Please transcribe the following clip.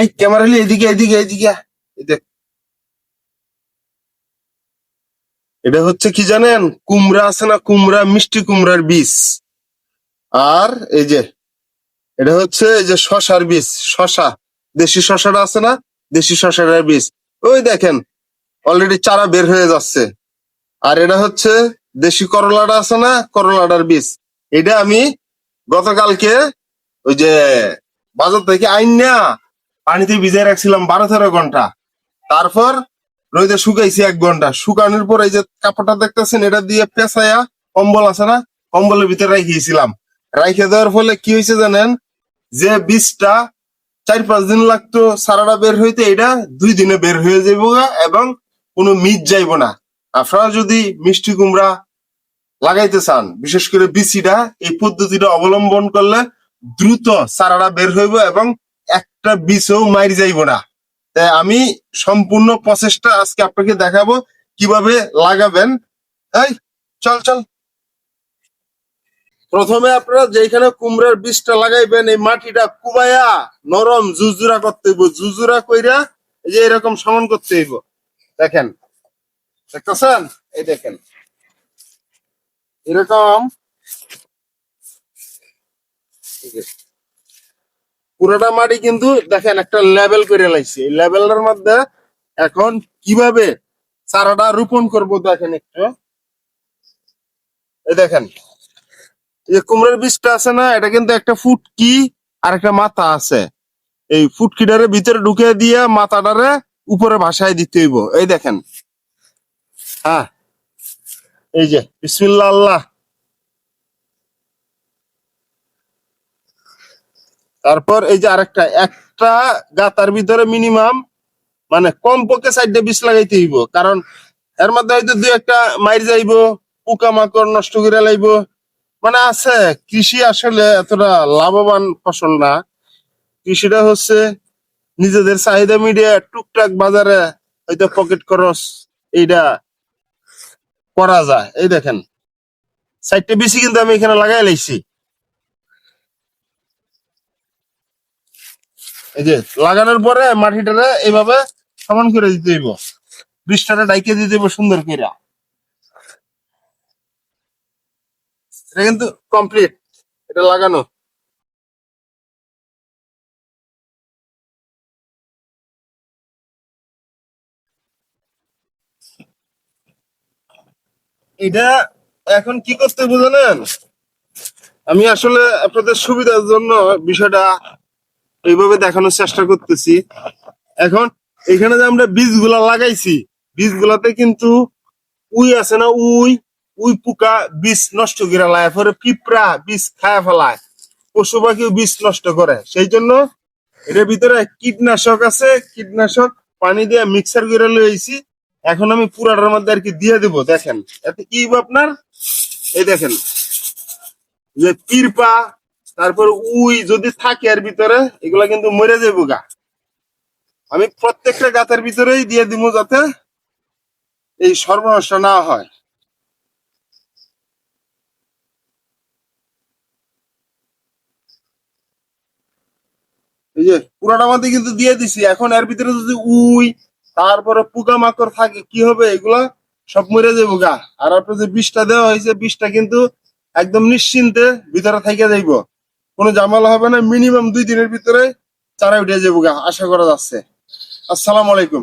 এই ক্যামেরা নিয়ে এদিকে এদিকে এদিকে এই দেখ, এটা হচ্ছে কি জানেন? কুমড়া আছে না, কুমড়া, মিষ্টি কুমড়ার বীজ। আর এই যে এটা হচ্ছে এই যে শশার বীজ, শশা, দেশি শশাটা আছে না, দেশি শশাটার বীজ। ওই দেখেন অলরেডি চারা বের হয়ে যাচ্ছে। আর এটা হচ্ছে দেশি করলাটা আছে না, করলাটার বীজ। এটা আমি গতকালকে ওই যে বাজার থেকে আইনা পানিতে ভিজিয়ে রাখছিলাম 12-13 ঘন্টা। তারপর রোদে শুকাইছি 1 ঘন্টা। শুকানোর পর এই যে কাপড়টা দেখতেছেন, এটা দিয়ে পেঁচাইয়া, কম্বল আছে না, কম্বলের ভিতরে রাখিয়েছিলাম। রাইখে দেওয়ার ফলে কি হয়েছে জানেন? যে বীজটা 4-5 দিন লাগতো সারাটা বের হইতে, এটা 2 দিনে বের হয়ে যাইব এবং কোনো মিজ যাইব না। আপনারা যদি মিষ্টি কুমড়া লাগাইতে চান, বিশেষ করে বিচিটা, এই পদ্ধতিটা অবলম্বন করলে দ্রুত চারাটা বের হইব এবং একটা বীজও মাইর যাইব না। তাই আমি সম্পূর্ণ প্রসেসটা আজকে আপনাকে দেখাবো কিভাবে লাগাবেন। এই চল চল, প্রথমে আপনারা যেখানে কুমড়ার বীজটা লাগাইবেন, এই মাটিটা কুবাইয়া নরম জুজুরা করতে হইব। জুজুরা কইরা এই যে এরকম সমান করতে হইব। দেখেন, দেখতেছেন? এই দেখেন এরকম পুরোটা মাটি কিন্তু দেখেন একটা লেভেল করে লাইছি। এই লেভেলের মধ্যে এখন কিভাবে চারাটা রোপণ করব দেখেন একটু। এই দেখেন, এই যে কুমড়ার বীজটা আছে না, এটা কিন্তু একটা ফুটকি আর একটা মাথা আছে। এই ফুটকিটারে ভিতরে ঢুকে দিয়ে মাথাটারে উপরে ভাসায় দিতে হইব। এই দেখেন, হ্যাঁ, এই যে বিসমিল্লাহ আল্লাহ। তারপর এই যে আরেকটা, একটা গাতার ভিতরে মিনিমাম মানে কমপক্ষে 4টে বীজ লাগাইতে হইব, কারণ এর মধ্যে হয়তো 2-1টা মাইর যাইব, পোকামাকড় নষ্ট করে লাইব। মানে আছে, কৃষি আসলে এতটা লাভবান ফসল না। কৃষিটা হচ্ছে নিজেদের চাহিদা মিডিয়া টুকটাক বাজারে হয়তো পকেট খরচ এইটা করা যায়। এই দেখেন 4টে বীজই কিন্তু আমি এখানে লাগাই লাইছি। এই যে লাগানোর পরে মাটিটারে এইভাবে সমান করে দিতে হইব, বীজটারে ডাইকে দিতে হইব সুন্দর করে। এটা কিন্তু কমপ্লিট, এটা লাগানো। এটা এখন কি করতে হবে জানেন? আমি আসলে আপনাদের সুবিধার জন্য বিষয়টা এইভাবে দেখানোর চেষ্টা করতেছি। এখন এখানে যে আমরা বীজগুলা লাগাইছি, বীজগুলাতে কিন্তু উই আছে না, উই উই পোকা বীজ নষ্ট করে লায়, পরে পিঁপড়া বীজ খায় ফেলায়, পশু পাখিও বীজ নষ্ট করে। সেই জন্য এটার ভিতরে কীটনাশক আছে, কীটনাশক পানি দিয়ে মিক্সার করে লইছি। এখন আমি পুরাটার মধ্যে আর কি দিয়ে দিব। দেখেন এতে কি হইব আপনার, এই দেখেন যে পিরপা, তারপর উই যদি থাকে এর ভিতরে, এগুলা কিন্তু মরে যাবো গা। আমি প্রত্যেকটা গাছের ভিতরেই দিয়ে দিব যাতে এই সর্বনাশটা না হয়। এই যে পুরাটা মধ্যে কিন্তু দিয়ে দিছি। এখন এর ভিতরে যদি উই তারপরে পোকামাকড় থাকে কি হবে? এগুলা সব মরে যাবো গা। আর আপনার যে বিষটা দেওয়া হয়েছে, বিষটা কিন্তু একদম নিশ্চিন্তে ভিতরে থেকে যাইব, কোনো ঝামেলা হবে না। মিনিমাম 2 দিনের ভিতরে চারা উঠে যাবো গা, আশা করা যাচ্ছে। আসসালামু আলাইকুম।